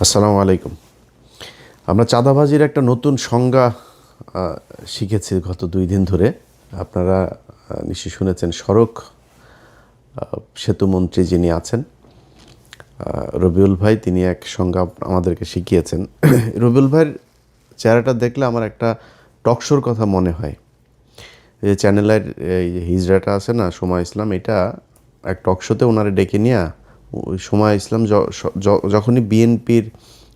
আসসালামু আলাইকুম। আমরা চাঁদাবাজির একটা নতুন সংজ্ঞা শিখেছি গত ২ দিন ধরে। আপনারা নিশ্চয়ই শুনেছেন সড়ক সেতুমন্ত্রী যিনি আছেন রবিউল ভাই, তিনি এক সংজ্ঞা আমাদেরকে শিখিয়েছেন। রবিউল ভাইয়ের চেহারাটা দেখলে আমার একটা টকশোর কথা মনে হয়। এই চ্যানেলের এই হিজড়াটা আছে না, সময় ইসলাম, এটা এক টকশোতে ওনারে ডেকে নিয়ে সময় ইসলাম যখনই বিএনপির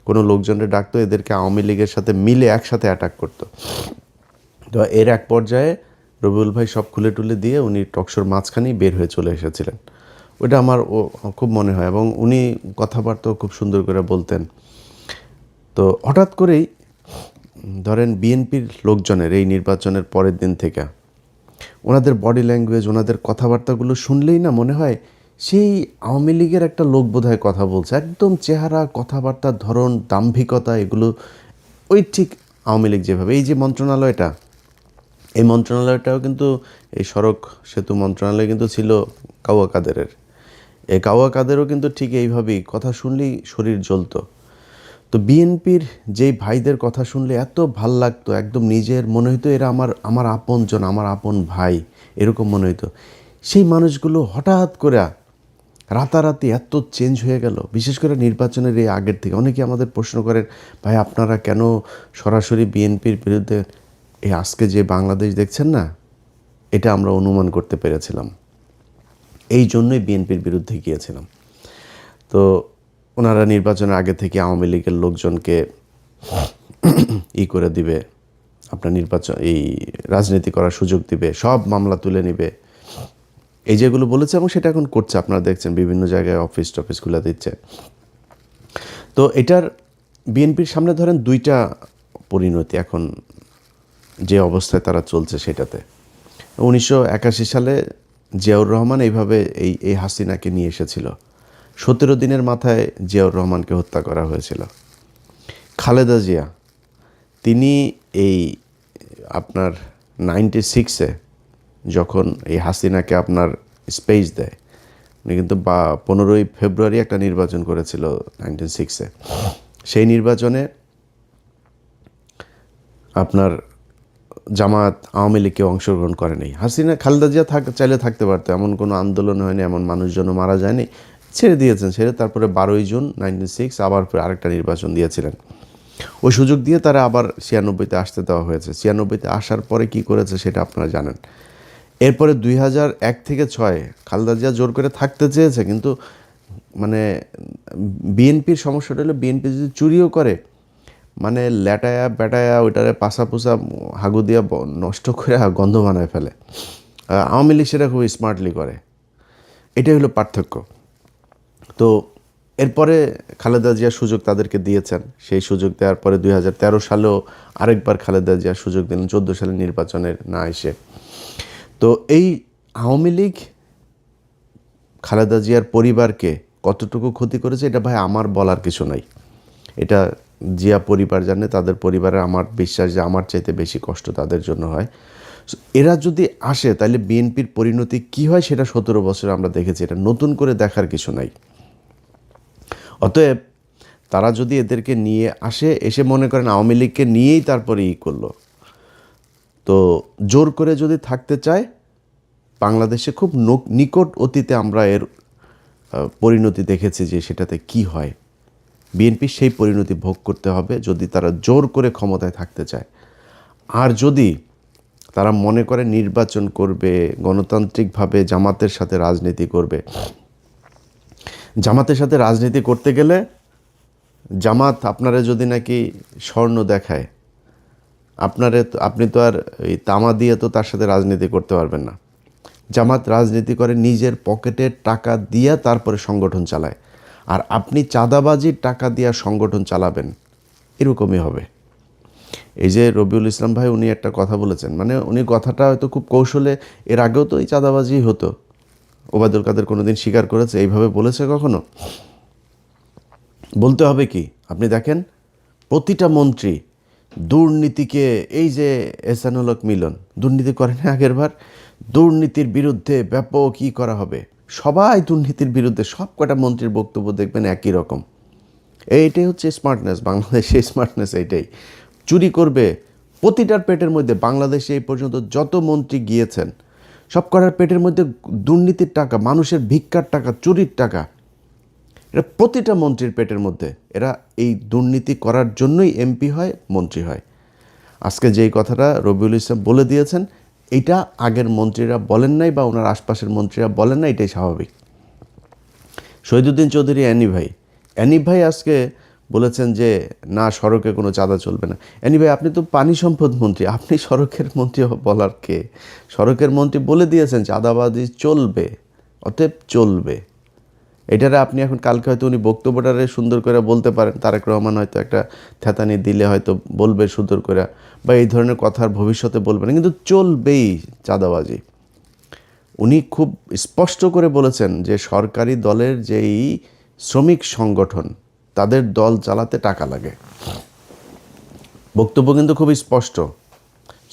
কোনো লোকজনের ডাকতো, এদেরকে আওয়ামী লীগের সাথে মিলে একসাথে অ্যাটাক করতো। তো এর এক পর্যায়ে রবিউল ভাই সব খুলে টুলে দিয়ে উনি টকশোর মাঝখানেই বের হয়ে চলে এসেছিলেন। ওইটা আমার খুব মনে হয়, এবং উনি কথাবার্তাও খুব সুন্দর করে বলতেন। তো হঠাৎ করেই ধরেন বিএনপির লোকজনের এই নির্বাচনের পরের দিন থেকে ওনাদের বডি ল্যাঙ্গুয়েজ, ওনাদের কথাবার্তাগুলো শুনলেই না মনে হয় সেই আওয়ামী লীগের একটা লোক বোধহয় কথা বলছে। একদম চেহারা, কথাবার্তার ধরন, দাম্ভিকতা, এগুলো ওই ঠিক আওয়ামী লীগ যেভাবে। এই যে মন্ত্রণালয়টা, এই মন্ত্রণালয়টাও কিন্তু, এই সড়ক সেতু মন্ত্রণালয় কিন্তু ছিল কাওয়া কাদেরের। এই কাওয়া কাদেরও কিন্তু ঠিক এইভাবেই কথা শুনলেই শরীর জ্বলতো। তো বিএনপির যেই ভাইদের কথা শুনলে এত ভাল লাগতো, একদম নিজের মনে হইতো এরা আমার আমার আপনজন, আমার আপন ভাই, এরকম মনে হইতো। সেই মানুষগুলো হঠাৎ করে রাতারাতি এত চেঞ্জ হয়ে গেল, বিশেষ করে নির্বাচনের এই আগের থেকে। অনেকে আমাদের প্রশ্ন করেন, ভাই আপনারা কেন সরাসরি বিএনপির বিরুদ্ধে? এই আজকে যে বাংলাদেশ দেখছেন না, এটা আমরা অনুমান করতে পেরেছিলাম, এই জন্যই বিএনপির বিরুদ্ধে গিয়েছিলাম। তো ওনারা নির্বাচনের আগে থেকে আওয়ামী লীগের লোকজনকে করে দিবে, আপনার নির্বাচন এই রাজনীতি করার সুযোগ দিবে, সব মামলা তুলে নিবে, এই যেগুলো বলেছে, এবং সেটা এখন করছে। আপনারা দেখছেন বিভিন্ন জায়গায় অফিস টফিস খুলে দিচ্ছে। তো এটার বিএনপির সামনে ধরেন দুইটা পরিণতি এখন, যে অবস্থায় তারা চলছে সেটাতে। 1981 সালে জিয়াউর রহমান এইভাবে এই হাসিনাকে নিয়ে এসেছিল। 17 দিনের মাথায় জিয়াউর রহমানকে হত্যা করা হয়েছিল। খালেদা জিয়া, তিনি এই আপনার 96-এ যখন এই হাসিনাকে আপনার স্পেস দেয়, উনি কিন্তু 15ই ফেব্রুয়ারি একটা নির্বাচন করেছিল 96-এ। সেই নির্বাচনে আপনার জামাত, আওয়ামী লীগকে অংশগ্রহণ করেনি। হাসিনা, খালেদা জিয়া চাইলে থাকতে পারতো, এমন কোনো আন্দোলন হয়নি, এমন মানুষজনও মারা যায়নি, ছেড়ে দিয়েছেন। ছেড়ে তারপরে 12ই জুন 96 আবার আরেকটা নির্বাচন দিয়েছিলেন। ওই সুযোগ দিয়ে তারা আবার 96-তে আসতে দেওয়া হয়েছে। 96-তে আসার পরে কি করেছে সেটা আপনারা জানেন। এরপরে 2001 থেকে 6 খালেদা জিয়া জোর করে থাকতে চেয়েছে, কিন্তু মানে বিএনপির সমস্যাটা হলো, বিএনপি যদি চুরিও করে, মানে ল্যাটায়া ব্যাটায়া ওইটারে পাশা পোসা হাগু দিয়া নষ্ট করে গন্ধ বানায় ফেলে। আওয়ামী লীগ সেটা খুব স্মার্টলি করে। এটাই হলো পার্থক্য। তো এরপরে খালেদা জিয়া সুযোগ তাদেরকে দিয়েছেন। সেই সুযোগ দেওয়ার পরে 2013 সালেও আরেকবার খালেদা জিয়া সুযোগ দিলেন, 14 সালের নির্বাচনের না এসে। তো এই আওয়ামী লীগ খালেদা জিয়ার পরিবারকে কতটুকু ক্ষতি করেছে, এটা ভাই আমার বলার কিছু নাই। এটা জিয়া পরিবার জানে, তাদের পরিবারের আমার বিশ্বাস যে আমার চাইতে বেশি কষ্ট তাদের জন্য হয়। এরা যদি আসে তাহলে বিএনপির পরিণতি কি হয় সেটা 17 বছর আমরা দেখেছি, এটা নতুন করে দেখার কিছু নাই। অতএব তারা যদি এদেরকে নিয়ে আসে, এসে মনে করেন আওয়ামী লীগকে নিয়েই তারপরে করলো, তো জোর করে যদি থাকতে চায়, বাংলাদেশে খুব নিকট অতীতে আমরা এর পরিণতি দেখেছি যে সেটাতে কি হয়। বিএনপি সেই পরিণতি ভোগ করতে হবে যদি তারা জোর করে ক্ষমতায় থাকতে চায়। আর যদি তারা মনে করে নির্বাচন করবে, গণতান্ত্রিকভাবে জামাতের সাথে রাজনীতি করবে, জামাতের সাথে রাজনীতি করতে গেলে জামাত আপনারা যদি নাকি স্বর্ণ দেখায়, আপনি তো আর এই তামা দিয়ে তো তার সাথে রাজনীতি করতে পারবেন না। জামাত রাজনীতি করে নিজের পকেটের টাকা দিয়ে, তারপরে সংগঠন চালায়। আর আপনি চাঁদাবাজির টাকা দিয়ে সংগঠন চালাবেন, এরকমই হবে। এই যে রবিউল ইসলাম ভাই, উনি একটা কথা বলেছেন, মানে উনি কথাটা হয়তো খুব কৌশলে, এর আগেও তো এই চাঁদাবাজি হতো, ওবায়দুল কাদের কোনোদিন স্বীকার করেছে এইভাবে বলেছে কখনো? বলতে হবে কি, আপনি দেখেন প্রতিটা মন্ত্রী দুর্নীতিকে, এই যে এহসানুল হক মিলন দুর্নীতি করেন আগের বার, দুর্নীতির বিরুদ্ধে ব্যাপক করা হবে, সবাই দুর্নীতির বিরুদ্ধে। সব কটা মন্ত্রীর বক্তব্য দেখবেন একই রকম, এইটাই হচ্ছে স্মার্টনেস, বাংলাদেশে স্মার্টনেস এইটাই। চুরি করবে প্রতিটার পেটের মধ্যে। বাংলাদেশে এই পর্যন্ত যত মন্ত্রী গিয়েছেন সব করার পেটের মধ্যে দুর্নীতির টাকা, মানুষের ভিক্ষার টাকা, চুরির টাকা, এটা প্রতিটা মন্ত্রীর পেটের মধ্যে। এরা এই দুর্নীতি করার জন্যই এমপি হয়, মন্ত্রী হয়। আজকে যেই কথাটা রবিউল ইসলাম বলে দিয়েছেন, এইটা আগের মন্ত্রীরা বলেন নাই বা ওনার আশপাশের মন্ত্রীরা বলেন না, এটাই স্বাভাবিক। শহীদুদ্দিন চৌধুরী অ্যানি ভাই আজকে বলেছেন যে না, সড়কে কোনো চাঁদা চলবে না। অ্যানি ভাই, আপনি তো পানি সম্পদ মন্ত্রী, আপনি সড়কের মন্ত্রী বলার কে? সড়কের মন্ত্রী বলে দিয়েছেন চাঁদাবাজি চলবে, অতএব চলবে। এটারে আপনি এখন কালকে হয়তো উনি বক্তব্যটারে সুন্দর করে বলতে পারেন, তারেক রহমান হয়তো একটা থ্যাতানি দিলে হয়তো বলবে সুন্দর করে, বা এই ধরনের কথার ভবিষ্যতে বলবে না, কিন্তু চলবেই চাঁদাবাজি। উনি খুব স্পষ্ট করে বলেছেন যে সরকারি দলের যেই শ্রমিক সংগঠন, তাদের দল চালাতে টাকা লাগে। বক্তব্য কিন্তু খুব স্পষ্ট।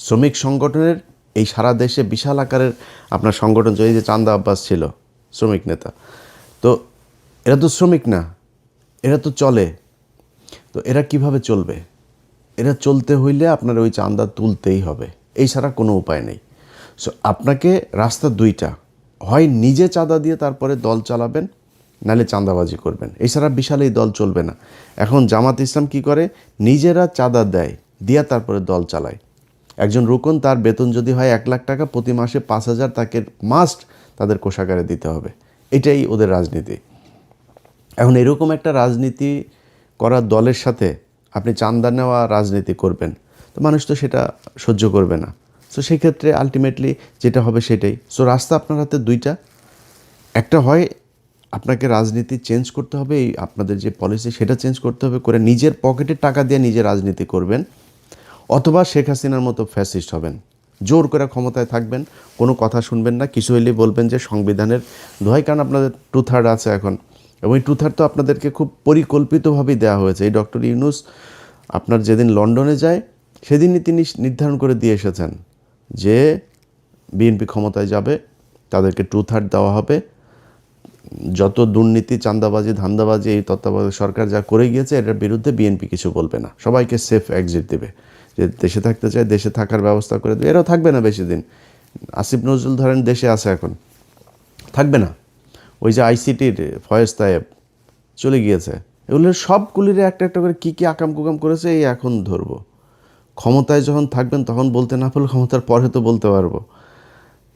শ্রমিক সংগঠনের এই সারা দেশে বিশাল আকারের আপনার সংগঠন, এই যে চান্দা আব্বাস ছিল শ্রমিক নেতা, তো এরা তো শ্রমিক না, এরা তো চলে। তো এরা কিভাবে চলবে? এরা চলতে হইলে আপনার ওই চান্দা তুলতেই হবে, এই ছাড়া কোনো উপায় নেই। সো আপনাকে রাস্তা দুইটা, হয় নিজে চাঁদা দিয়ে তারপরে দল চালাবেন, নাহলে চাঁদাবাজি করবেন, এছাড়া বিশাল এই দল চলবে না। এখন জামাত ইসলাম কি করে? নিজেরা চাঁদা দেয়, দিয়া তারপরে দল চালায়। একজন রুকন, তার বেতন যদি হয় 1 লাখ টাকা, প্রতি মাসে 5,000 তাকে মাস্ট তাদের কোষাগারে দিতে হবে। এটাই ওদের রাজনীতি। এখন এরকম একটা রাজনীতি করা দলের সাথে আপনি চাঁদা নেওয়া রাজনীতি করবেন, তো মানুষ তো সেটা সহ্য করবে না। সো সেই ক্ষেত্রে আলটিমেটলি যেটা হবে সেটাই। সো রাস্তা আপনার হাতে দুইটা, একটা হয় আপনাকে রাজনীতি চেঞ্জ করতে হবে, এই আপনাদের যে পলিসি সেটা চেঞ্জ করতে হবে, করে নিজের পকেটের টাকা দিয়ে নিজে রাজনীতি করবেন, অথবা শেখ হাসিনার মতো ফ্যাসিস্ট হবেন, জোর করে ক্ষমতায় থাকবেন, কোনো কথা শুনবেন না, কিছু হইলেই বলবেন যে সংবিধানের দোহাই, কারণ আপনাদের 2/3 আছে এখন, এবং এই 2/3 তো আপনাদেরকে খুব পরিকল্পিতভাবেই দেওয়া হয়েছে। এই ডক্টর ইউনূস আপনার যেদিন লন্ডনে যায় সেদিনই তিনি নির্ধারণ করে দিয়ে এসেছেন যে বিএনপি ক্ষমতায় যাবে, তাদেরকে 2/3 দেওয়া হবে, যত দুর্নীতি, চাঁদাবাজি, ধান্দাবাজি এই তত্ত্বাবধায়ক সরকার যা করে গিয়েছে এটার বিরুদ্ধে বিএনপি কিছু বলবে না, সবাইকে সেফ এক্সিট দেবে। যে দেশে থাকতে চায় দেশে থাকার ব্যবস্থা করে দেবে। এরাও থাকবে না বেশি দিন। আসিফ নজরুল ধরেন দেশে আছে, এখন থাকবে না। ওই যে আইসিটির ফয়েজ তায়েব চলে গিয়েছে, এগুলো সবগুলির একটা একটা করে কী কী আকাম কুকাম করেছে এই এখন ধরবো। ক্ষমতায় যখন থাকবেন তখন বলতে না পারলে ক্ষমতার পরে তো বলতে পারবো।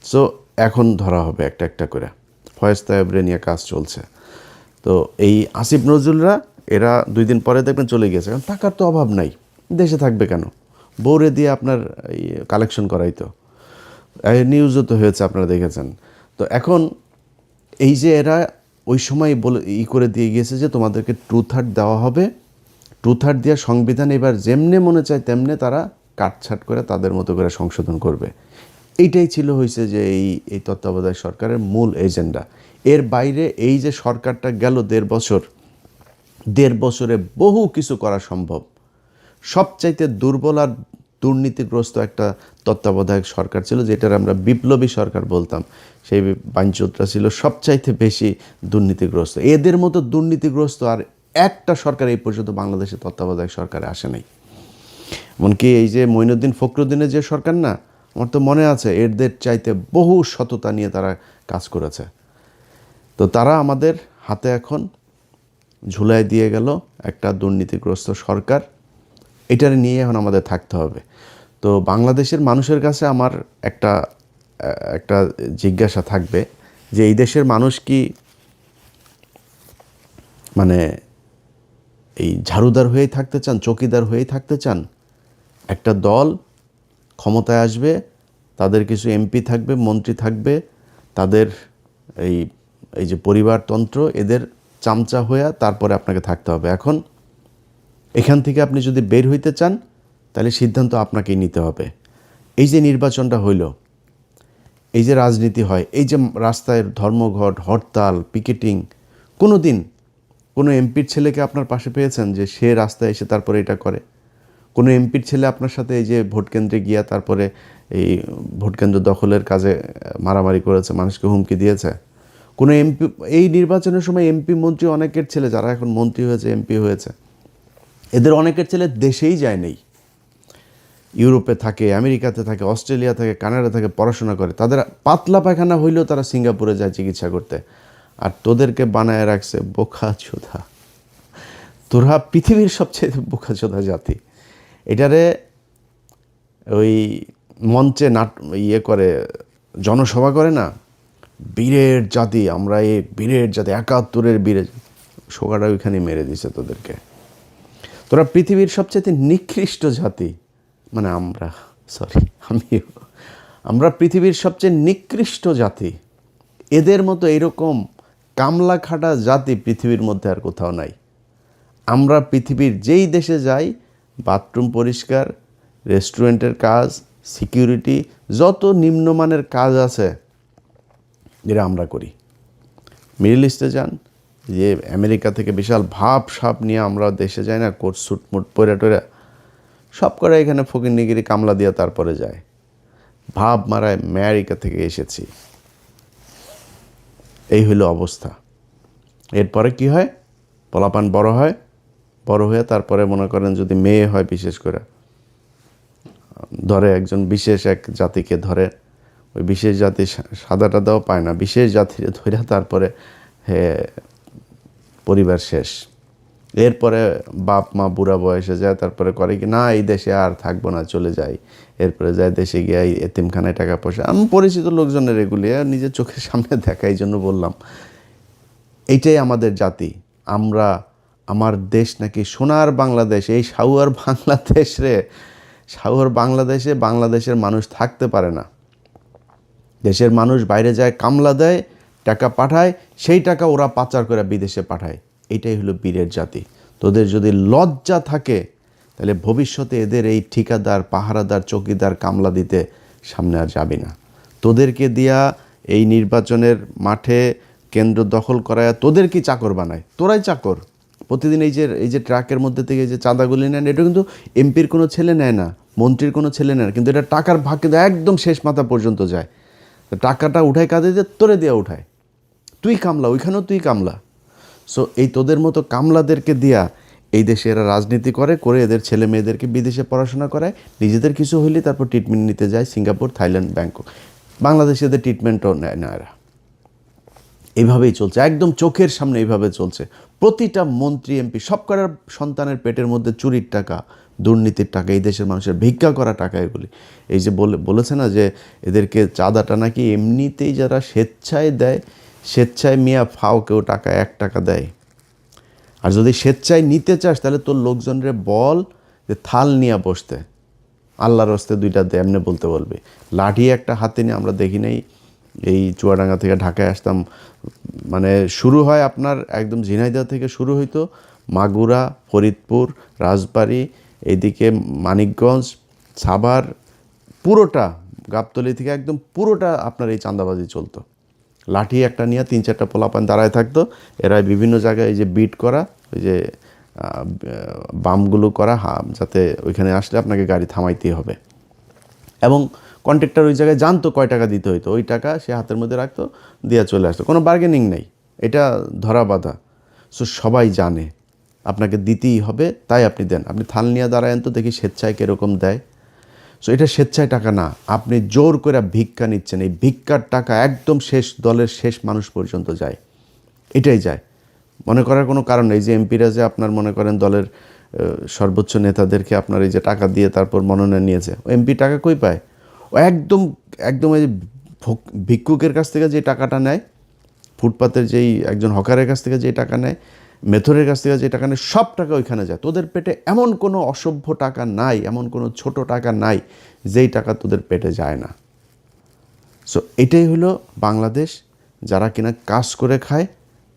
সো এখন ধরা হবে একটা একটা করে। ফয়েজ তায়েবরে নিয়ে কাজ চলছে। তো এই আসিফ নজরুলরা এরা 2 দিন পরে দেখবেন চলে গেছে, কারণ টাকার তো অভাব নাই, দেশে থাকবে কেন? বউরে দিয়ে আপনার কালেকশন করাই তো, নিউজও তো হয়েছে, আপনারা দেখেছেন। তো এখন এই যে এরা ওই সময় বলে করে দিয়ে গিয়েছে যে তোমাদেরকে 2/3 দেওয়া হবে, 2/3 দেওয়া সংবিধান এবার যেমনে মনে চায় তেমনে তারা কাটছাট করে তাদের মতো করে সংশোধন করবে। এইটাই ছিল হয়েছে যে এই তত্ত্বাবধায়ক সরকারের মূল এজেন্ডা। এর বাইরে এই যে সরকারটা গেল 1.5 বছর, 1.5 বছরে বহু কিছু করা সম্ভব। সবচাইতে দুর্বল আর দুর্নীতিগ্রস্ত একটা তত্ত্বাবধায়ক সরকার ছিল, যেটার আমরা বিপ্লবী সরকার বলতাম। সেই বাঞ্চোতরা ছিল সবচাইতে বেশি দুর্নীতিগ্রস্ত। এদের মতো দুর্নীতিগ্রস্ত আর একটা সরকার এই পর্যন্ত বাংলাদেশের তত্ত্বাবধায়ক সরকারে আসে নাই। এমনকি এই যে মঈনুদ্দিন ফখরুদ্দিনের যে সরকার না, আমার তো মনে আছে এদের চাইতে বহু সততা নিয়ে তারা কাজ করেছে। তো তারা আমাদের হাতে এখন ঝুলাই দিয়ে গেল একটা দুর্নীতিগ্রস্ত সরকার। এটার নিয়ে এখন আমাদের থাকতে হবে। তো বাংলাদেশের মানুষের কাছে আমার একটা জিজ্ঞাসা থাকবে যে এই দেশের মানুষ কি মানে এই ঝাড়ুদার হয়েই থাকতে চান, চৌকিদার হয়েই থাকতে চান? একটা দল ক্ষমতায় আসবে, তাদের কিছু এমপি থাকবে, মন্ত্রী থাকবে, তাদের এই এই যে পরিবারতন্ত্র, এদের চামচা হয়ে তারপরে আপনাকে থাকতে হবে। এখন এখান থেকে আপনি যদি বের হইতে চান তাহলে সিদ্ধান্ত আপনাকেই নিতে হবে। এই যে নির্বাচনটা হইল, এই যে রাজনীতি হয়, এই যে রাস্তায় ধর্মঘট, হরতাল, পিকেটিং, কোনো দিন কোনো এমপির ছেলেকে আপনার পাশে পেয়েছেন যে সে রাস্তায় এসে তারপরে এটা করে? কোনো এমপির ছেলে আপনার সাথে এই যে ভোটকেন্দ্রে গিয়া তারপরে এই ভোটকেন্দ্র দখলের কাজে মারামারি করেছে, মানুষকে হুমকি দিয়েছে? কোনো এমপি, এই নির্বাচনের সময় এমপি মন্ত্রী অনেকের ছেলে যারা এখন মন্ত্রী হয়েছে, এমপি হয়েছে, এদের অনেকের ছেলে দেশেই যায় নেই, ইউরোপে থাকে, আমেরিকাতে থাকে, অস্ট্রেলিয়া থাকে, কানাডা থাকে, পড়াশোনা করে। তাদের পাতলা পায়খানা হইলেও তারা সিঙ্গাপুরে যায় চিকিৎসা করতে। আর তোদেরকে বানায় রাখছে বোকাচোদা। তোরা পৃথিবীর সবচেয়ে বোকাচোদা জাতি। এটারে ওই মঞ্চে করে জনসভা করে না, বীরের জাতি, আমরা এই বীরের জাতি, 71-এর বীরের, সোগাটা ওইখানে মেরে দিছে তোদেরকে। তোরা পৃথিবীর সবচেয়ে নিকৃষ্ট জাতি, মানে আমরা পৃথিবীর সবচেয়ে নিকৃষ্ট জাতি। এদের মতো এরকম কামলা খাটা জাতি পৃথিবীর মধ্যে আর কোথাও নাই। আমরা পৃথিবীর যেই দেশে যাই, বাথরুম পরিষ্কার, রেস্টুরেন্টের কাজ, সিকিউরিটি, যত নিম্নমানের কাজ আছে যেটা আমরা করি। মিডল ইস্টে যান, যে আমেরিকা থেকে বিশাল ভাব সাপ নিয়ে আমরা দেশে যাই না, কোট স্যুট মুট পরে টরে, সব করে এখানে ফকিরনিগিরি কামলা দিয়ে তারপরে যায়, ভাব মারায় আমেরিকা থেকে এসেছি। এই হইল অবস্থা। এরপরে কি হয়? পোলাপান বড় হয়, বড় হয়ে তারপরে মনে করেন যদি মেয়ে হয়, বিশেষ করে ধরে একজন বিশেষ এক জাতিকে ধরে, ওই বিশেষ জাতি সাদাটা দাও পায় না, বিশেষ জাতির ধরে তারপরে পরিবার শেষ। এরপরে বাপ মা বুড়া বয়সে যায়, তারপরে করে কি না এই দেশে আর থাকবো না, চলে যাই। এরপরে যায় দেশে গিয়ে এতিমখানায় টাকা পয়সা। আমি পরিচিত লোকজনের এগুলি নিজের চোখের সামনে দেখা, এই জন্য বললাম এইটাই আমাদের জাতি। আমরা, আমার দেশ নাকি সোনার বাংলাদেশ, এই সাউয়ার বাংলাদেশ রে, সাউয়ার বাংলাদেশে বাংলাদেশের মানুষ থাকতে পারে না। দেশের মানুষ বাইরে যায়, কামলা দেয়, টাকা পাঠায়, সেই টাকা ওরা পাচার করে বিদেশে পাঠায়। এটাই হলো বীরের জাতি। তোদের যদি লজ্জা থাকে তাহলে ভবিষ্যতে এদের এই ঠিকাদার, পাহারাদার, চৌকিদার, কামলা দিতে সামনে আর যাবি না। তোদেরকে দিয়া এই নির্বাচনের মাঠে কেন্দ্র দখল করায় তোদের কি চাকর বানায়? তোরাই চাকর। প্রতিদিন এই যে ট্রাকের মধ্যে থেকে যে চাঁদাগুলি নেন, এটা কিন্তু এমপির কোনো ছেলে নেয় না, মন্ত্রীর কোনো ছেলে নেয় না, কিন্তু এটা টাকার ভাগ কিন্তু একদম শেষ মাথা পর্যন্ত যায়। টাকাটা উঠায় কাঁদে দিয়ে তোরে দেওয়া উঠায়, তুই কামলা, ওইখানেও তুই কামলা। সো এই তোদের মতো কামলাদেরকে দিয়া এই দেশে এরা রাজনীতি করে এদের ছেলে মেয়েদেরকে বিদেশে পড়াশোনা করায়, নিজেদের কিছু হইলে তারপর ট্রিটমেন্ট নিতে যায় সিঙ্গাপুর, থাইল্যান্ড, ব্যাংকক। বাংলাদেশে এদের ট্রিটমেন্টও নেয় না এরা। এইভাবেই চলছে, একদম চোখের সামনে এইভাবে চলছে। প্রতিটা মন্ত্রী, এমপি, সব করার সন্তানের পেটের মধ্যে চুরির টাকা, দুর্নীতির টাকা, এই দেশের মানুষের ভিক্ষা করা টাকা এগুলি। এই যে বলেছে না যে এদেরকে চাঁদাটা নাকি এমনিতেই যারা স্বেচ্ছায় দেয়, স্বেচ্ছায় মিয়া ফাও কেউ টাকা 1 টাকা দেয়। আর যদি স্বেচ্ছায় নিতে চাস তাহলে তোর লোকজনরে বল যে থাল নিয়ে বসতে, আল্লাহর হস্তে 2টা দে, এমনি বলতে বলবে। লাঠি একটা হাতে নিয়ে, আমরা দেখি নাই এই চুয়াডাঙ্গা থেকে ঢাকায় আসতাম, মানে শুরু হয় আপনার একদম ঝিনাইদহ থেকে শুরু হইতো, মাগুরা, ফরিদপুর, রাজবাড়ী, এইদিকে মানিকগঞ্জ, সাভার, পুরোটা গাবতলী থেকে একদম পুরোটা আপনার এই চাঁদাবাজি চলতো। লাঠি একটা নিয়ে 3-4টা পোলাপান দাঁড়ায় থাকতো, এরা বিভিন্ন জায়গায় এই যে বিট করা, ওই যে বামগুলো করা, যাতে ওইখানে আসলে আপনাকে গাড়ি থামাইতেই হবে। এবং কন্ট্রাক্টর ওই জায়গায় জানতো কয় টাকা দিতে হইতো, ওই টাকা সে হাতের মধ্যে রাখতো, দিয়ে চলে আসতো, কোনো বার্গেনিং নেই, এটা ধরা বাঁধা। সো সবাই জানে আপনাকে দিতেই হবে, তাই আপনি দেন। আপনি থাল নিয়ে দাঁড়ায়েন তো দেখি স্বেচ্ছায় কীরকম দেয়। সো এটা স্বেচ্ছায় টাকা না, আপনি জোর করে ভিক্ষা নিচ্ছেন। এই ভিক্ষার টাকা একদম শেষ দলের শেষ মানুষ পর্যন্ত যায়, এটাই যায়। মনে করার কোনো কারণ নেই যে এমপিরা যে আপনার মনে করেন দলের সর্বোচ্চ নেতাদেরকে আপনার এই যে টাকা দিয়ে তারপর মনোনয়ন নিয়েছে, ও এমপি টাকা কই পায়? ও একদম একদম এই ভিক্ষুকের কাছ থেকে যে টাকাটা নেয়, ফুটপাতের যেই একজন হকারের কাছ থেকে যে টাকা নেয়, মেথরের কাছ থেকে যে টাকা নেয়, সব টাকা ওইখানে যায়। তোদের পেটে এমন কোনো অসভ্য টাকা নাই, এমন কোনো ছোট টাকা নাই যেই টাকা তোদের পেটে যায় না। সো এটাই হলো বাংলাদেশ। যারা কিনা কাজ করে খায়,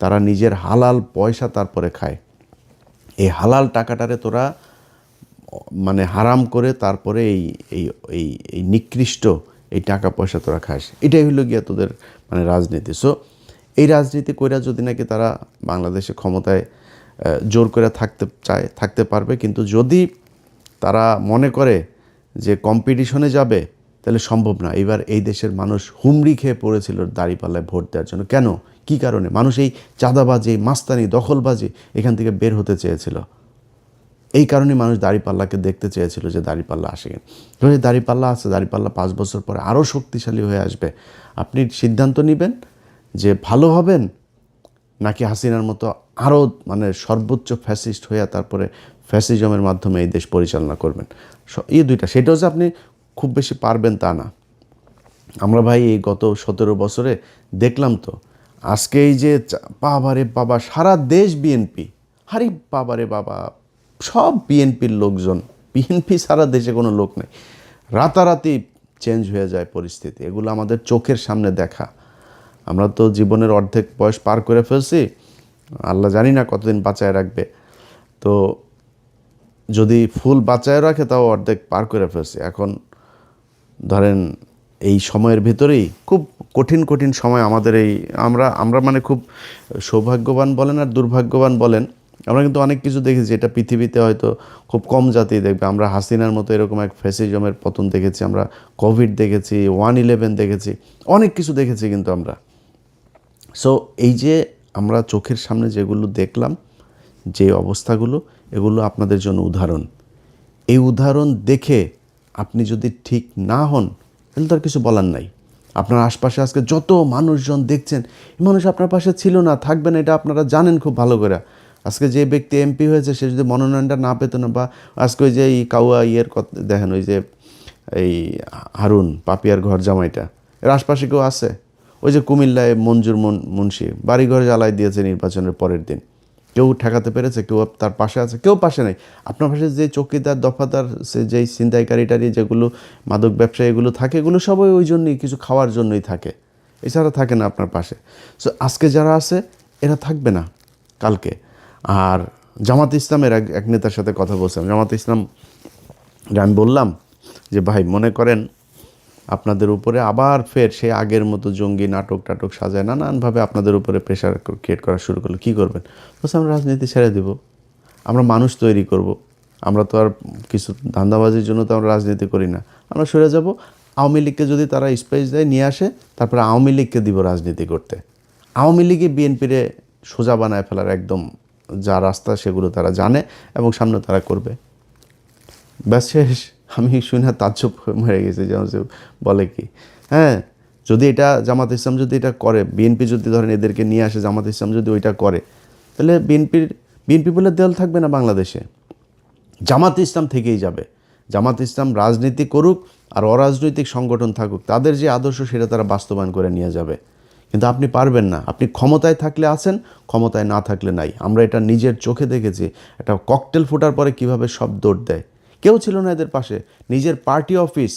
তারা নিজের হালাল পয়সা তারপরে খায়। এই হালাল টাকাটারে তোরা মানে হারাম করে তারপরে এই নিকৃষ্ট এই টাকা পয়সা তোরা খাস। এটাই হলো গিয়া তোদের মানে রাজনীতি। সো এই রাজনীতি কইরা যদি নাকি তারা বাংলাদেশে ক্ষমতায় জোর করে থাকতে চায়, থাকতে পারবে। কিন্তু যদি তারা মনে করে যে কম্পিটিশনে যাবে, তাহলে সম্ভব না। এবার এই দেশের মানুষ হুমড়ি খেয়ে পড়েছিল দাঁড়িপাল্লায় ভোট দেওয়ার জন্য। কেন? কী কারণে? মানুষ এই চাঁদাবাজি, মাস্তানি, দখলবাজি এখান থেকে বের হতে চেয়েছিল। এই কারণে মানুষ দাঁড়িপাল্লাকে দেখতে চেয়েছিল যে দাঁড়িপাল্লা আসে কিনা। ধরুন দাঁড়িপাল্লা আছে, দাঁড়িপাল্লা 5 বছর পরে আরও শক্তিশালী হয়ে আসবে। আপনি সিদ্ধান্ত নেবেন যে ভালো হবেন নাকি হাসিনার মতো আরও মানে সর্বোচ্চ ফ্যাসিস্ট হয়ে তারপরে ফ্যাসিজমের মাধ্যমে এই দেশ পরিচালনা করবেন। এই দুইটা, সেটাও যে আপনি খুব বেশি পারবেন তা না। আমরা ভাই এই গত 17 বছরে দেখলাম তো, আজকে এই যে বাবারে বাবা সারা দেশ বিএনপি, আরে বাবারে বাবা সব বিএনপির লোকজন, বিএনপি সারা দেশে কোনো লোক নেই, রাতারাতি চেঞ্জ হয়ে যায় পরিস্থিতি। এগুলো আমাদের চোখের সামনে দেখা। আমরা তো জীবনের অর্ধেক বয়স পার করে ফেলছি, আল্লাহ জানি না কতদিন বাঁচায় রাখবে। তো যদি ফুল বাঁচায় রাখে তাও অর্ধেক পার করে ফেলছি। এখন ধরেন এই সময়ের ভিতরেই খুব কঠিন কঠিন সময় আমাদের এই আমরা মানে খুব সৌভাগ্যবান বলেন আর দুর্ভাগ্যবান বলেন, আমরা কিন্তু অনেক কিছু দেখেছি এটা পৃথিবীতে হয়তো খুব কম জাতি দেখবে। আমরা হাসিনার মতো এরকম এক ফ্যাসিজমের পতন দেখেছি, আমরা কোভিড দেখেছি, 1/11 দেখেছি, অনেক কিছু দেখেছি কিন্তু আমরা। সো এই যে আমরা চোখের সামনে যেগুলো দেখলাম, যে অবস্থাগুলো, এগুলো আপনাদের জন্য উদাহরণ। এই উদাহরণ দেখে আপনি যদি ঠিক না হন তাহলে তার কিছু বলার নাই। আপনার আশপাশে আজকে যত মানুষজন দেখছেন, এই মানুষ আপনার পাশে ছিল না, থাকবে না, এটা আপনারা জানেন খুব ভালো করে। আজকে যে ব্যক্তি এমপি হয়েছে সে যদি মনোনয়নটা না পেত না, বা আজকে ওই যে এই কাউয়া দেখেন, ওই যে এই হারুন পাপিয়ার ঘর জামাইটা, এর আশপাশে কেউ আছে? ওই যে কুমিল্লায় মঞ্জুর মুন্সি বাড়িঘর জ্বালাই দিয়েছে নির্বাচনের পরের দিন, কেউ ঠেকাতে পেরেছে? কেউ তার পাশে আছে? কেউ পাশে নেই। আপনার পাশে যে চৌকিদার, দফাদার, সে যেই ছিনতাইকারীটারি, যেগুলো মাদক ব্যবসায়ী এগুলো থাকে, এগুলো সবাই ওই জন্যই, কিছু খাওয়ার জন্যই থাকে, এছাড়া থাকে না আপনার পাশে। সো আজকে যারা আছে এরা থাকবে না কালকে। আর জামাত ইসলামের এক নেতার সাথে কথা বলছিলাম, জামাত ইসলাম আমি বললাম যে ভাই মনে করেন আপনাদের উপরে আবার ফের সে আগের মতো জঙ্গি নাটক সাজায় নানানভাবে আপনাদের উপরে প্রেশার ক্রিয়েট করা শুরু করলো, কী করবেন? বলছে আমরা রাজনীতি ছেড়ে দেব, আমরা মানুষ তৈরি করব। আমরা তো আর কিছু ধান্দাবাজির জন্য তো আমরা রাজনীতি করি না, আমরা সরে যাব। আওয়ামী লীগকে যদি তারা স্পেস দেয়, নিয়ে আসে, তারপরে আওয়ামী লীগকে দিব রাজনীতি করতে। আওয়ামী লীগই বিএনপিরে সোজা বানায় ফেলার একদম যা রাস্তা সেগুলো তারা জানে এবং সামনে তারা করবে। ব্যাস শেষ। আমি শুনে তাজ্জব মরে গেছি, যেমন বলে কি, হ্যাঁ, যদি এটা জামাত ইসলাম যদি এটা করে, বিএনপি যদি ধরেন এদেরকে নিয়ে আসে, জামাত ইসলাম যদি ওইটা করে, তাহলে বিএনপি বলে দল থাকবে না বাংলাদেশে, জামাত ইসলাম থেকেই যাবে। জামাত ইসলাম রাজনীতি করুক আর অরাজনৈতিক সংগঠন থাকুক, তাদের যে আদর্শ সেটা তারা বাস্তবায়ন করে নিয়ে যাবে। কিন্তু আপনি পারবেন না। আপনি ক্ষমতায় থাকলে আছেন, ক্ষমতায় না থাকলে নাই। আমরা এটা নিজের চোখে দেখেছি। একটা ককটেল ফোটার পরে কিভাবে সব দৌড় দেয়। কেউ ছিল না এদের পাশে। নিজের পার্টি অফিস,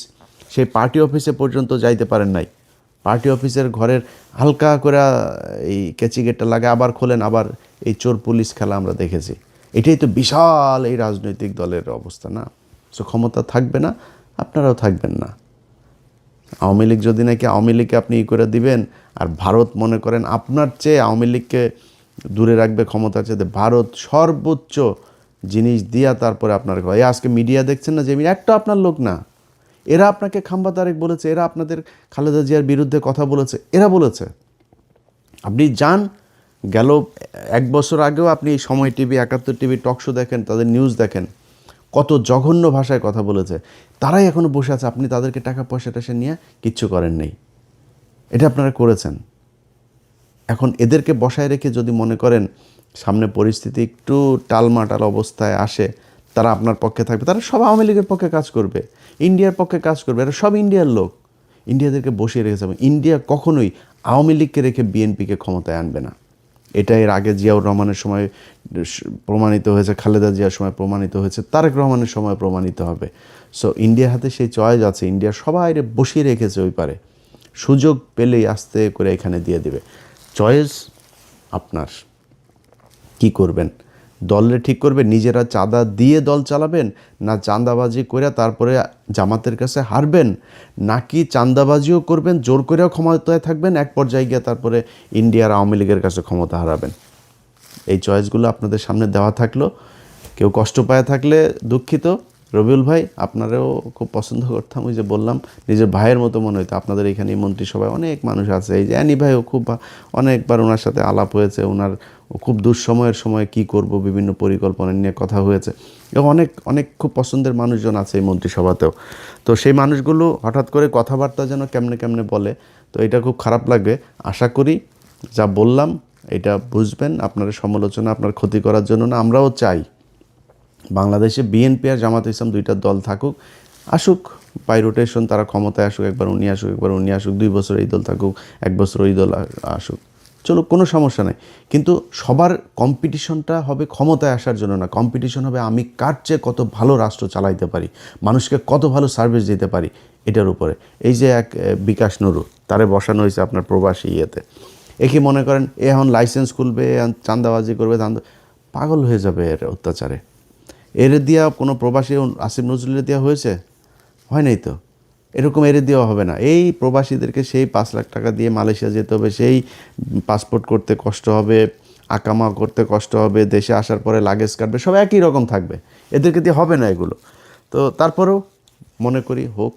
সেই পার্টি অফিসে পর্যন্ত যাইতে পারেন নাই। পার্টি অফিসের ঘরের হালকা করে এই কেচি গেটটা লাগে, আবার খোলেন, আবার এই চোর পুলিশ খেলা আমরা দেখেছি। এটাই তো বিশাল এই রাজনৈতিক দলের অবস্থা না? সো ক্ষমতা থাকবে না, আপনারাও থাকবেন না। আওয়ামী লীগ যদি নাকি আওয়ামী লীগকে আপনি করে দিবেন, আর ভারত মনে করেন আপনার চেয়ে আওয়ামী লীগকে দূরে রাখবে ক্ষমতার চেয়ে, ভারত সর্বোচ্চ জিনিস দিয়া তারপরে আপনার এই আজকে মিডিয়া দেখছেন না, যে একটা আপনার লোক না, এরা আপনাকে খাম্বা তারেক বলেছে, এরা আপনাদের খালেদা জিয়ার বিরুদ্ধে কথা বলেছে, এরা বলেছে। আপনি যান, গেল 1 বছর আগেও আপনি সময় টিভি, 71 টিভি টক শো দেখেন, তাদের নিউজ দেখেন, কত জঘন্য ভাষায় কথা বলেছে। তারাই এখনও বসে আছে, আপনি তাদেরকে টাকা পয়সা নিয়ে কিচ্ছু করেন নেই। এটা আপনারা করেছেন। এখন এদেরকে বসায় রেখে যদি মনে করেন সামনে পরিস্থিতি একটু টালমাটাল অবস্থায় আসে, তারা আপনার পক্ষে থাকবে, তারা সব আওয়ামী লীগের পক্ষে কাজ করবে, ইন্ডিয়ার পক্ষে কাজ করবে। এরা সব ইন্ডিয়ার লোক, ইন্ডিয়াদেরকে বসিয়ে রেখেছে। ইন্ডিয়া কখনোই আওয়ামী লীগকে রেখে বিএনপিকে ক্ষমতায় আনবে না। এটা এর আগে জিয়াউর রহমানের সময় প্রমাণিত হয়েছে, খালেদা জিয়ার সময় প্রমাণিত হয়েছে, তারেক রহমানের সময় প্রমাণিত হবে। সো ইন্ডিয়ার হাতে সেই চয়েস আছে। ইন্ডিয়া সবাই বসিয়ে রেখেছে ওই পারে, সুযোগ পেলেই আস্তে করে এখানে দিয়ে দেবে। চয়েস আপনার, কি করবেন? দলে ঠিক করবে নিজেরা চাঁদা দিয়ে দল চালাবেন, না চাঁদাবাজি করে তারপরে জামাতের কাছে হারবেন, নাকি চাঁদাবাজিও করবেন, জোর করেও ক্ষমতায় থাকবেন, এক পর্যায়ে গিয়ে তারপরে ইন্ডিয়ার আওয়ামী লীগের কাছে ক্ষমতা হারাবেন। এই চয়েসগুলো আপনাদের সামনে দেওয়া থাকলো। কেউ কষ্ট পায় থাকলে দুঃখিত, রবিউল ভাই আপনারাও খুব পছন্দ করতাম, ওই যে বললাম নিজের ভাইয়ের মতো মনে হতো। আপনাদের এখানে মন্ত্রিসভায় অনেক মানুষ আছে, এই যে অ্যানি ভাইও খুব অনেকবার ওনার সাথে আলাপ হয়েছে, ওনার খুব দুঃসময়ের সময় কি করব বিভিন্ন পরিকল্পনা নিয়ে কথা হয়েছে, এবং অনেক অনেক খুব পছন্দের মানুষজন আছে এই মন্ত্রিসভাতেও। তো সেই মানুষগুলো হঠাৎ করে কথাবার্তা যেন কেমনে কেমনে বলে, তো এটা খুব খারাপ লাগবে। আশা করি যা বললাম এটা বুঝবেন, আপনার সমালোচনা আপনার ক্ষতি করার জন্য না। আমরাও চাই বাংলাদেশে বিএনপি আর জামাত ইসলাম দুইটা দল থাকুক, আসুক বাই রোটেশন, তারা ক্ষমতায় আসুক, একবার উনি আসুক একবার উনি আসুক, 2 বছর এই দল থাকুক, 1 বছর ওই দল আসুক, চলো কোনো সমস্যা নেই। কিন্তু সবার কম্পিটিশনটা হবে ক্ষমতায় আসার জন্য না, কম্পিটিশন হবে আমি কার চেয়ে কত ভালো রাষ্ট্র চালাইতে পারি, মানুষকে কত ভালো সার্ভিস দিতে পারি, এটার উপরে। এই যে এক বিকাশ নুরু, তারে বসানো হয়েছে আপনার প্রবাসী ইয়েতে, একে মনে করেন এ এখন লাইসেন্স খুলবে, চাঁদাবাজি করবে, পাগল হয়ে যাবে এর অত্যাচারে। এর দিয়া কোনো প্রবাসী আসিফ নজরুলের দেওয়া হয়েছে? হয় নাই তো। এরকম এর দেওয়া হবে না। এই প্রবাসীদেরকে সেই 5 লাখ টাকা দিয়ে মালয়েশিয়া যেতে হবে, সেই পাসপোর্ট করতে কষ্ট হবে, আকামা করতে কষ্ট হবে, দেশে আসার পরে লাগেজ কাটবে, সব একই রকম থাকবে, এদেরকে দিয়ে হবে না এগুলো। তো তারপরেও মনে করি হোক,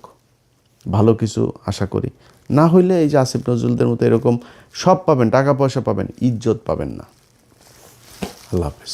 ভালো কিছু আশা করি। না হইলে এই যে আসিফ নজরুলদের মতো এরকম সব পাবেন, টাকা পয়সা পাবেন, ইজ্জত পাবেন না। আল্লাহ হাফেজ।